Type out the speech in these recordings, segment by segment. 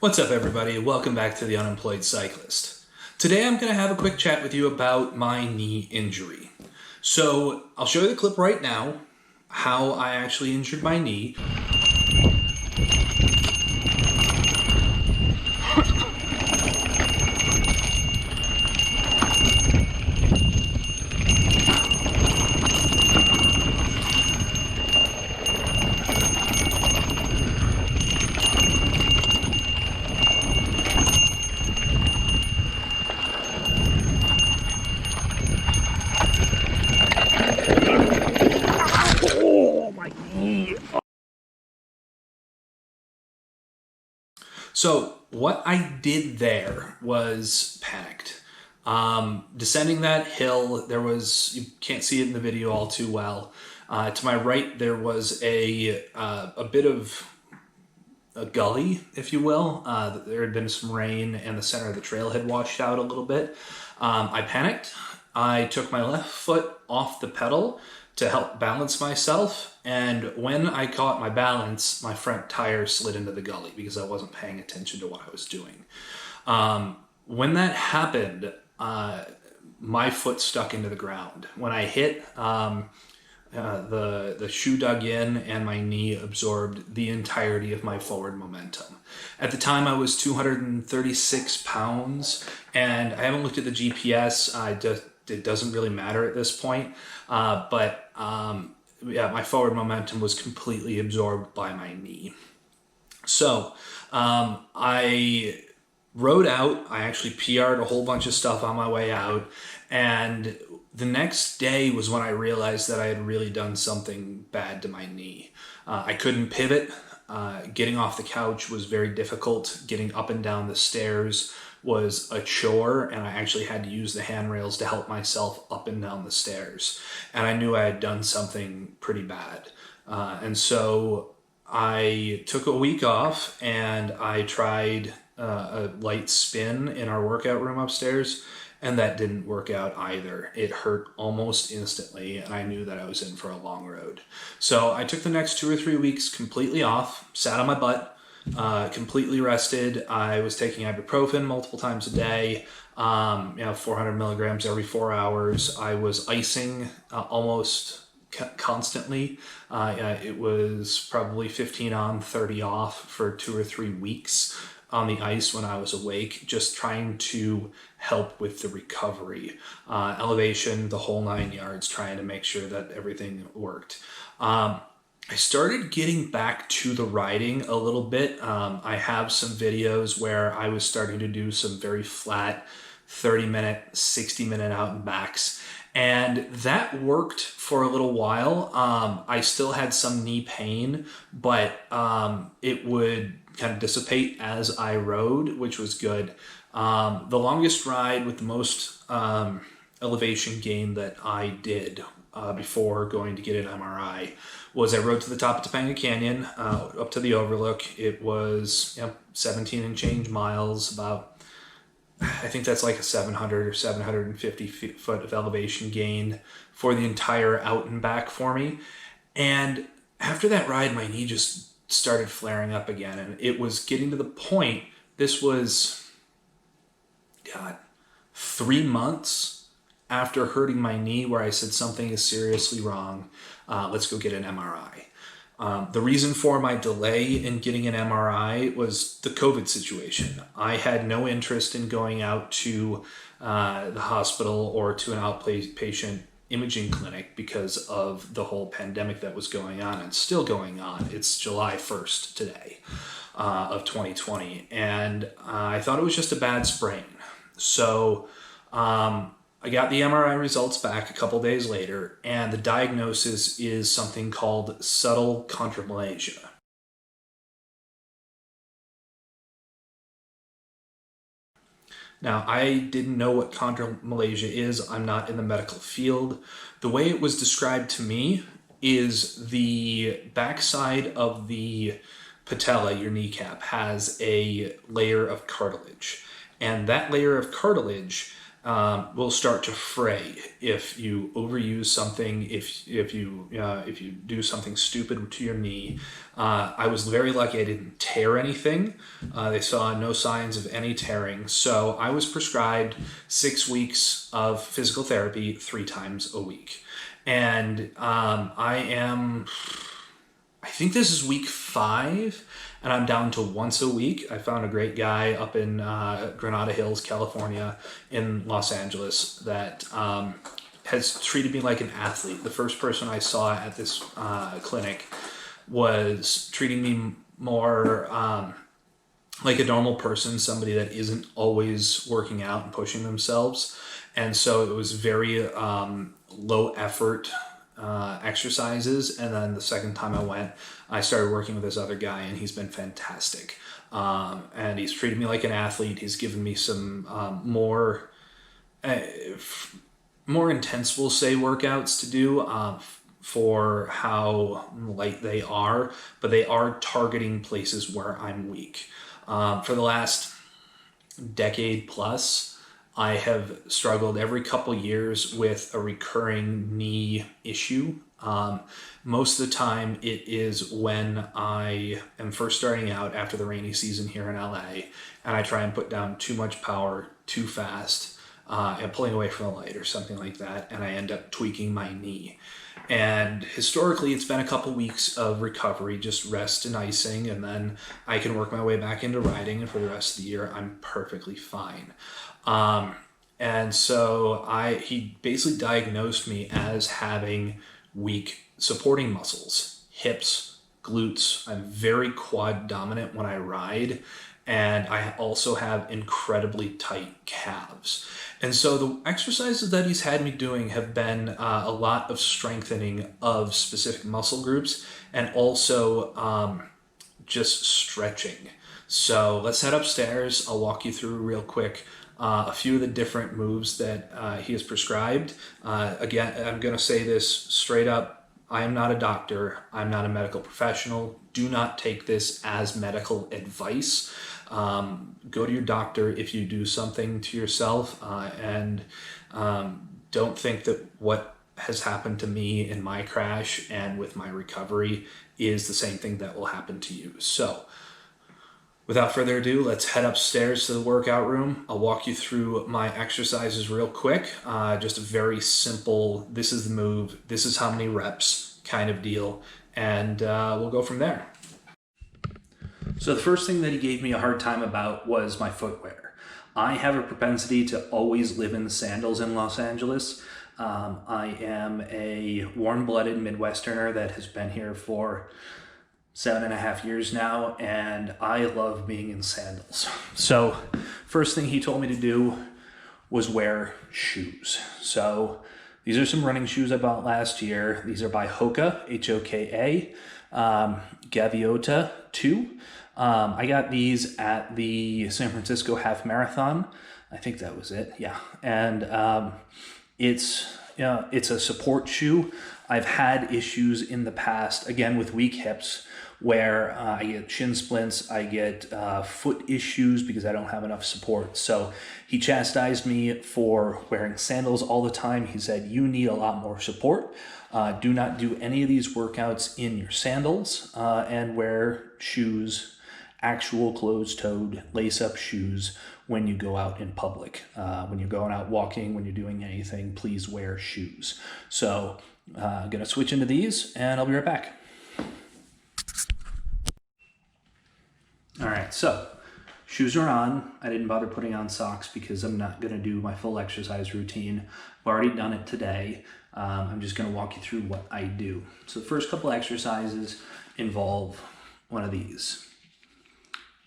What's up, everybody? Welcome back to the Unemployed Cyclist. Today I'm going to have a quick chat with you about my knee injury. So I'll show you the clip right now, how I actually injured my knee. So what I did there was panicked. Descending that hill, you can't see it in the video all too well. To my right, there was a bit of a gully, if you will. There had been some rain and the center of the trail had washed out a little bit. I panicked. I took my left foot off the pedal to help balance myself, and when I caught my balance, my front tire slid into the gully because I wasn't paying attention to what I was doing. When that happened, my foot stuck into the ground. When I hit, the shoe dug in and my knee absorbed the entirety of my forward momentum. At the time, I was 236 pounds, and I haven't looked at the GPS. It doesn't really matter at this point, but my forward momentum was completely absorbed by my knee. So I rode out. I actually PR'd a whole bunch of stuff on my way out, and the next day was when I realized that I had really done something bad to my knee. I couldn't pivot. Getting off the couch was very difficult. Getting up and down the stairs was a chore, and I actually had to use the handrails to help myself up and down the stairs. And I knew I had done something pretty bad. And so I took a week off and I tried a light spin in our workout room upstairs, and that didn't work out either. It hurt almost instantly, and I knew that I was in for a long road. So I took the next 2 or 3 weeks completely off, sat on my butt, completely rested. I was taking ibuprofen multiple times a day, 400 milligrams every 4 hours. I was icing almost constantly. It was probably 15 on, 30 off for 2 or 3 weeks on the ice when I was awake, just trying to help with the recovery. Elevation, the whole 9 yards, trying to make sure that everything worked. I started getting back to the riding a little bit. I have some videos where I was starting to do some very flat 30-minute, 60-minute out and backs. And that worked for a little while. I still had some knee pain, but it would kind of dissipate as I rode, which was good. The longest ride with the most elevation gain that I did before going to get an MRI was I rode to the top of Topanga Canyon, up to the overlook. It was 17 and change miles, about, I think that's like a 700 or 750 foot of elevation gain for the entire out and back for me. And after that ride, my knee just started flaring up again, and it was getting to the point, this was, 3 months after hurting my knee, where I said something is seriously wrong. Let's go get an MRI. The reason for my delay in getting an MRI was the COVID situation. I had no interest in going out to the hospital or to an outpatient imaging clinic because of the whole pandemic that was going on and still going on. It's July 1st today of 2020, and I thought it was just a bad sprain. So I got the MRI results back a couple days later, and the diagnosis is something called subtle chondromalacia. Now, I didn't know what chondromalacia is. I'm not in the medical field. The way it was described to me is the backside of the patella, your kneecap, has a layer of cartilage. And that layer of cartilage will start to fray if you overuse something, if you do something stupid to your knee. I was very lucky I didn't tear anything. They saw no signs of any tearing, so I was prescribed 6 weeks of physical therapy 3 times a week, and I think this is week 5, and I'm down to once a week. I found a great guy up in Granada Hills, California, in Los Angeles that has treated me like an athlete. The first person I saw at this clinic was treating me more like a normal person, somebody that isn't always working out and pushing themselves. And so it was very low effort exercises. And then the second time I went, I started working with this other guy, and he's been fantastic. And he's treated me like an athlete. He's given me some more intense, we'll say, workouts to do for how light they are, but they are targeting places where I'm weak. For the last decade plus, I have struggled every couple years with a recurring knee issue. Most of the time it is when I am first starting out after the rainy season here in LA, and I try and put down too much power too fast and pulling away from the light or something like that, and I end up tweaking my knee. And historically, it's been a couple weeks of recovery, just rest and icing, and then I can work my way back into riding, and for the rest of the year, I'm perfectly fine. And so he basically diagnosed me as having weak supporting muscles, hips, glutes. I'm very quad dominant when I ride, and I also have incredibly tight calves. And so the exercises that he's had me doing have been a lot of strengthening of specific muscle groups, and also just stretching. So let's head upstairs. I'll walk you through real quick a few of the different moves that he has prescribed. Again, I'm going to say this straight up. I am not a doctor. I'm not a medical professional. Do not take this as medical advice. Go to your doctor if you do something to yourself, and don't think that what has happened to me in my crash and with my recovery is the same thing that will happen to you. So without further ado, let's head upstairs to the workout room. I'll walk you through my exercises real quick. Just a very simple, this is the move, this is how many reps kind of deal, and we'll go from there. So the first thing that he gave me a hard time about was my footwear. I have a propensity to always live in sandals in Los Angeles. I am a warm-blooded Midwesterner that has been here for 7.5 years now, and I love being in sandals. So first thing he told me to do was wear shoes. So these are some running shoes I bought last year. These are by Hoka, H-O-K-A, Gaviota 2. I got these at the San Francisco Half Marathon. I think that was it, yeah. And it's a support shoe. I've had issues in the past, again with weak hips, where I get shin splints, I get foot issues because I don't have enough support. So he chastised me for wearing sandals all the time. He said, you need a lot more support. Do not do any of these workouts in your sandals, and wear shoes, actual closed-toed, lace-up shoes when you go out in public. When you're going out walking, when you're doing anything, please wear shoes. So I'm going to switch into these, and I'll be right back. All right, so shoes are on. I didn't bother putting on socks because I'm not going to do my full exercise routine. I've already done it today. I'm just going to walk you through what I do. So the first couple exercises involve one of these.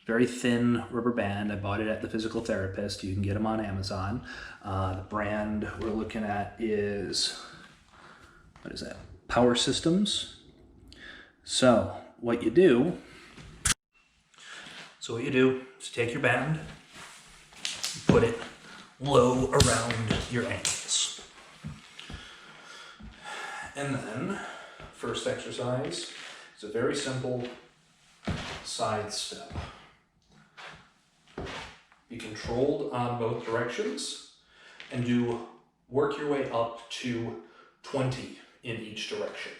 Very thin rubber band. I bought it at the physical therapist. You can get them on Amazon. The brand we're looking at is, what is that? Power Systems. So what you do is take your band, put it low around your ankles. And then, first exercise is a very simple side step. Be controlled on both directions. and work your way up to 20 in each direction.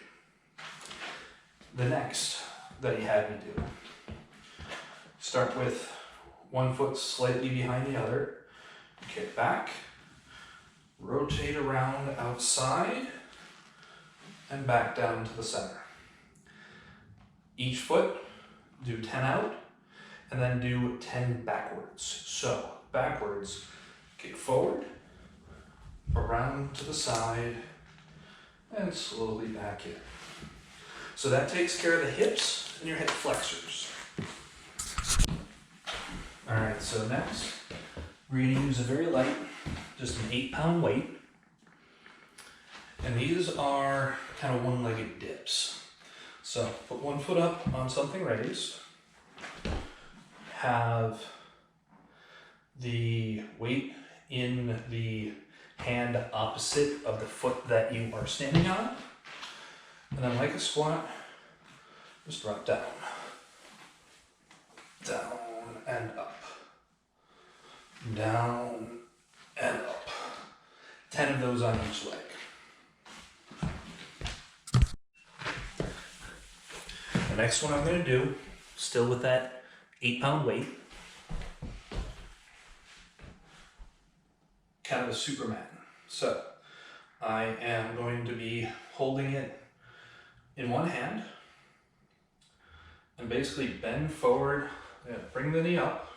The next that he had me do, start with one foot slightly behind the other, kick back, rotate around outside, and back down to the center. Each foot, do 10 out, and then do 10 backwards. So, backwards, kick forward, around to the side, and slowly back in. So that takes care of the hips and your hip flexors. All right, so next, we're gonna use a very light, just an 8-pound weight. And these are kind of one-legged dips. So put one foot up on something raised, have the weight in the hand opposite of the foot that you are standing on, and then like a squat, just drop down, down and up, down and up. 10 of those on each leg. The next one I'm going to do, still with that 8-pound weight, kind of a Superman. So I am going to be holding it in one hand and basically bend forward, bring the knee up,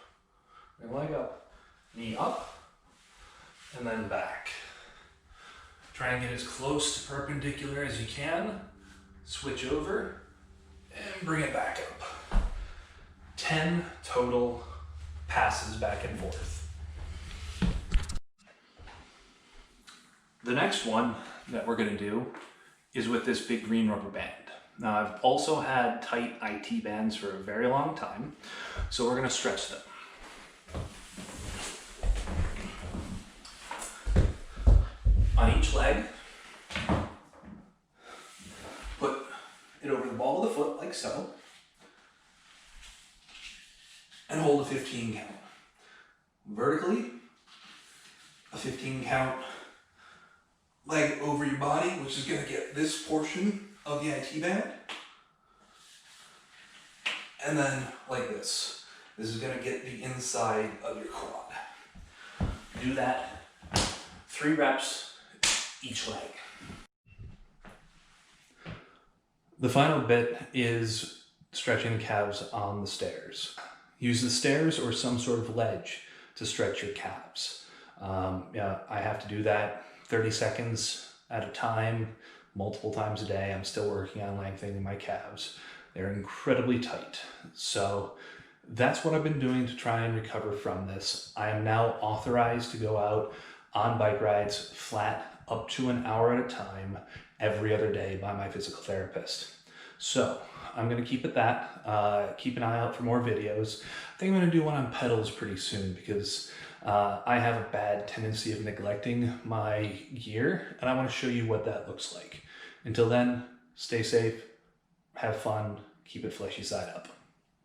bring the leg up, knee up, and then back. Try and get as close to perpendicular as you can, switch over, and bring it back up. 10 total passes back and forth. The next one that we're going to do is with this big green rubber band. Now I've also had tight IT bands for a very long time, so we're going to stretch them. On each leg, put it over the ball of the foot like so, and hold a 15 count. Vertically, a 15 count leg over your body, which is going to get this portion of the IT band. And then like this. This is going to get the inside of your quad. Do that 3 reps each leg. The final bit is stretching the calves on the stairs. Use the stairs or some sort of ledge to stretch your calves. I have to do that 30 seconds at a time, multiple times a day. I'm still working on lengthening my calves. They're incredibly tight. So that's what I've been doing to try and recover from this. I am now authorized to go out on bike rides flat up to an hour at a time every other day by my physical therapist. So I'm going to keep at that. Keep an eye out for more videos. I think I'm going to do one on pedals pretty soon because I have a bad tendency of neglecting my gear, and I want to show you what that looks like. Until then, stay safe, have fun, keep it fleshy side up.